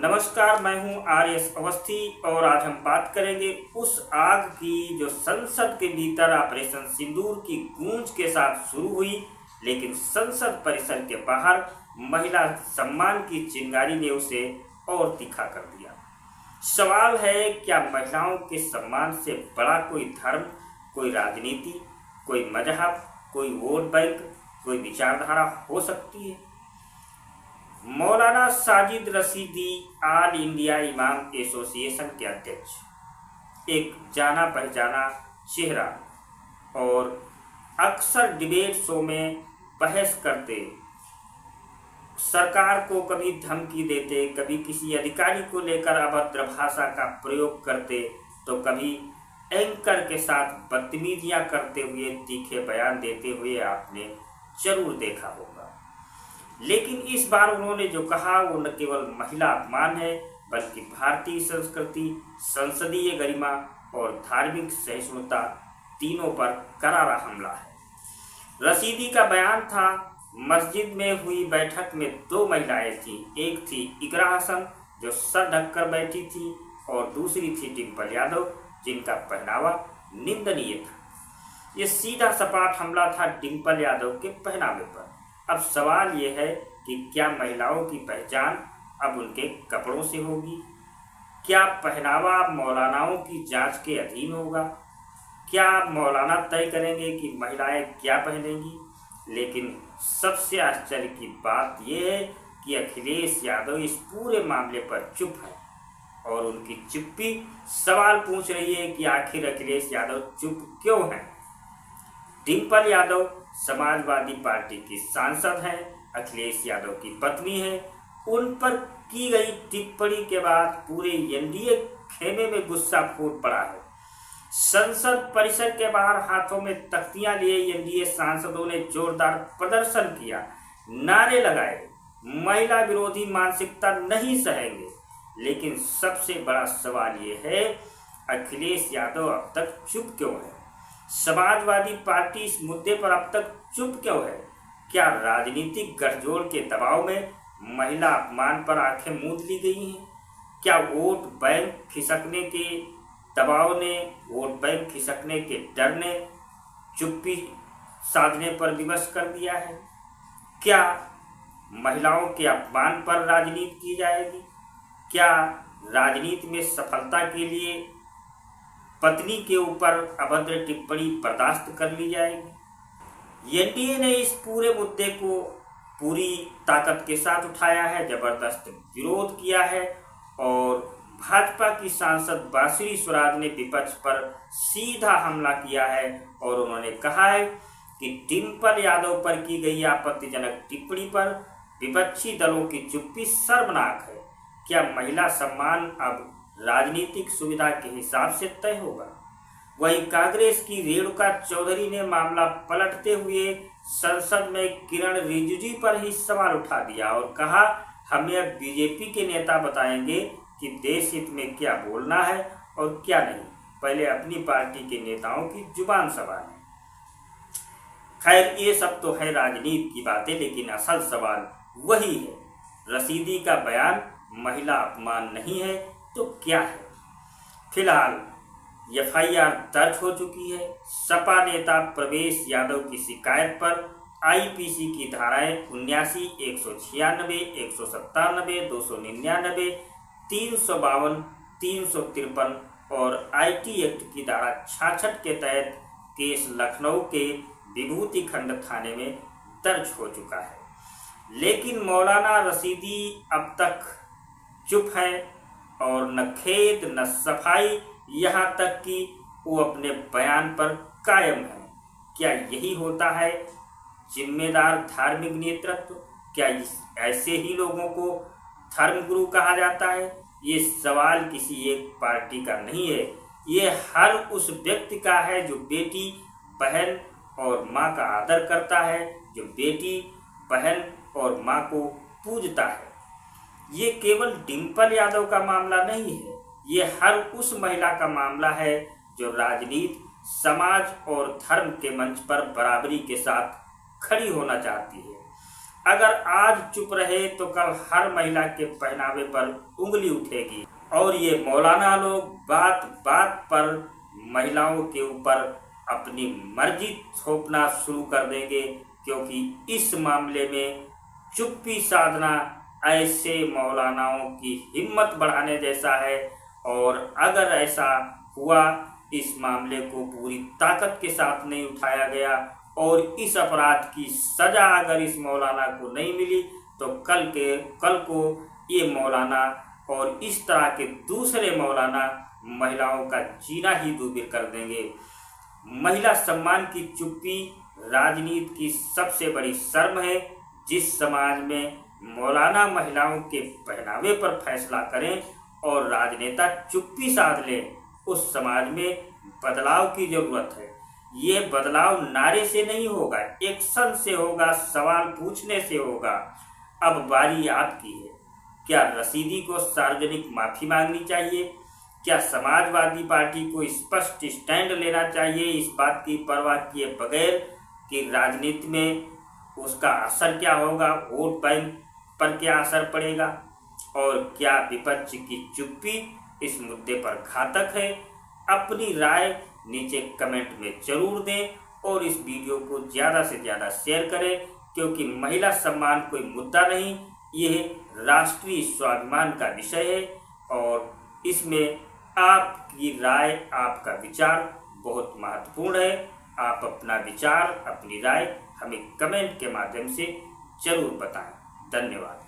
नमस्कार, मैं हूं आर.एस. अवस्थी और आज हम बात करेंगे उस आग की जो संसद के भीतर ऑपरेशन सिंदूर की गूंज के साथ शुरू हुई, लेकिन संसद परिसर के बाहर महिला सम्मान की चिंगारी ने उसे और तीखा कर दिया। सवाल है, क्या महिलाओं के सम्मान से बड़ा कोई धर्म, कोई राजनीति, कोई मजहब, कोई वोट बैंक, कोई विचारधारा हो सकती है? मौलाना साजिद रशीदी ऑल इंडिया इमाम एसोसिएशन के अध्यक्ष, एक जाना पहचाना चेहरा और अक्सर डिबेट शो में बहस करते, सरकार को कभी धमकी देते, कभी किसी अधिकारी को लेकर अभद्र भाषा का प्रयोग करते, तो कभी एंकर के साथ बदतमीजियां करते हुए तीखे बयान देते हुए आपने जरूर देखा होगा। लेकिन इस बार उन्होंने जो कहा वो न केवल महिला अपमान है, बल्कि भारतीय संस्कृति, संसदीय गरिमा और धार्मिक सहिष्णुता तीनों पर करारा हमला है। रशीदी का बयान था, मस्जिद में हुई बैठक में दो महिलाएं थीं। एक थी इकरा हसन जो सर ढककर बैठी थी और दूसरी थी डिम्पल यादव जिनका पहनावा निंदनीय था। ये सीधा सपाट हमला था डिम्पल यादव के पहनावे पर। अब सवाल ये है कि क्या महिलाओं की पहचान अब उनके कपड़ों से होगी? क्या पहनावा मौलानाओं की जांच के अधीन होगा? क्या मौलाना तय करेंगे कि महिलाएं क्या पहनेंगी? लेकिन सबसे आश्चर्य की बात यह है कि अखिलेश यादव इस पूरे मामले पर चुप है और उनकी चुप्पी सवाल पूछ रही है कि आखिर अखिलेश यादव चुप क्यों हैं? डिम्पल यादव समाजवादी पार्टी की सांसद हैं, अखिलेश यादव की पत्नी है। उन पर की गई टिप्पणी के बाद पूरे एनडीए खेमे में गुस्सा फूट पड़ा है। संसद परिसर के बाहर हाथों में तख्तियां लिए एनडीए सांसदों ने जोरदार प्रदर्शन किया, नारे लगाए, महिला विरोधी मानसिकता नहीं सहेंगे। लेकिन सबसे बड़ा सवाल ये है, अखिलेश यादव अब तक चुप क्यों है? समाजवादी पार्टी इस मुद्दे पर अब तक चुप क्यों है? क्या राजनीतिक गठजोड़ के दबाव में महिला अपमान पर आंखें मूंद ली गई हैं? क्या वोट बैंक खिसकने के दबाव ने, वोट बैंक खिसकने के डर ने चुप्पी साधने पर विवश कर दिया है? क्या महिलाओं के अपमान पर राजनीति की जाएगी? क्या राजनीति में सफलता के लिए पत्नी के ऊपर अभद्र टिप्पणी बर्दाश्त कर ली जाएगी? एनडीए ने इस पूरे मुद्दे को पूरी ताकत के साथ उठाया है, जबरदस्त विरोध किया है और भाजपा की सांसद बांसुरी स्वराज ने विपक्ष पर सीधा हमला किया है और उन्होंने कहा है कि डिम्पल यादव पर की गई आपत्तिजनक टिप्पणी पर विपक्षी दलों की चुप्पी शर्मनाक है। क्या महिला सम्मान अब राजनीतिक सुविधा के हिसाब से तय होगा? वहीं कांग्रेस की रेणुका चौधरी ने मामला पलटते हुए संसद में किरण रिजिजू पर ही सवाल उठा दिया और कहा, हमें अब बीजेपी के नेता बताएंगे कि देश हित में क्या बोलना है और क्या नहीं, पहले अपनी पार्टी के नेताओं की जुबान संभालें। खैर, ये सब तो है राजनीति की बातें, लेकिन असल सवाल वही है, रशीदी का बयान महिला अपमान नहीं है तो क्या है? फिलहाल एफआईआर दर्ज हो चुकी है। सपा नेता प्रवेश यादव की शिकायत पर आईपीसी की धाराएं 79, 196, 197, 299, 352, 353 और आईटी एक्ट की धारा 66 के तहत केस लखनऊ के विभूति खंड थाने में दर्ज हो चुका है। लेकिन मौलाना रशीदी अब तक चुप है और न खेद न सफाई, यहाँ तक कि वो अपने बयान पर कायम है। क्या यही होता है जिम्मेदार धार्मिक नेतृत्व? क्या ऐसे ही लोगों को धर्मगुरु कहा जाता है? ये सवाल किसी एक पार्टी का नहीं है, ये हर उस व्यक्ति का है जो बेटी, बहन और माँ का आदर करता है, जो बेटी, बहन और माँ को पूजता है। ये केवल डिम्पल यादव का मामला नहीं है, ये हर उस महिला का मामला है जो राजनीति, समाज और धर्म के मंच पर बराबरी के साथ खड़ी होना चाहती है। अगर आज चुप रहे तो कल हर महिला के पहनावे पर उंगली उठेगी और ये मौलाना लोग बात बात पर महिलाओं के ऊपर अपनी मर्जी थोपना शुरू कर देंगे, क्योंकि इस मामले में चुप्पी साधना ऐसे मौलानाओं की हिम्मत बढ़ाने जैसा है। और अगर ऐसा हुआ, इस मामले को पूरी ताकत के साथ नहीं उठाया गया और इस अपराध की सजा अगर इस मौलाना को नहीं मिली, तो कल को ये मौलाना और इस तरह के दूसरे मौलाना महिलाओं का जीना ही दूभर कर देंगे। महिला सम्मान की चुप्पी राजनीति की सबसे बड़ी शर्म है। जिस समाज में मौलाना महिलाओं के पहनावे पर फैसला करें और राजनेता चुप्पी साध लें, उस समाज में बदलाव की जरूरत है। ये बदलाव नारे से नहीं होगा, एक्शन से होगा, सवाल पूछने से होगा। अब बारी आपकी है। क्या रशीदी को सार्वजनिक माफी मांगनी चाहिए? क्या समाजवादी पार्टी को स्पष्ट स्टैंड लेना चाहिए, इस बात की परवाह किए बगैर कि राजनीति में उसका असर क्या होगा, वोट बैंक पर क्या असर पड़ेगा? और क्या विपक्ष की चुप्पी इस मुद्दे पर घातक है? अपनी राय नीचे कमेंट में जरूर दें और इस वीडियो को ज़्यादा से ज़्यादा शेयर करें, क्योंकि महिला सम्मान कोई मुद्दा नहीं, यह राष्ट्रीय स्वाभिमान का विषय है और इसमें आपकी राय, आपका विचार बहुत महत्वपूर्ण है। आप अपना विचार, अपनी राय हमें कमेंट के माध्यम से जरूर बताएं। धन्यवाद।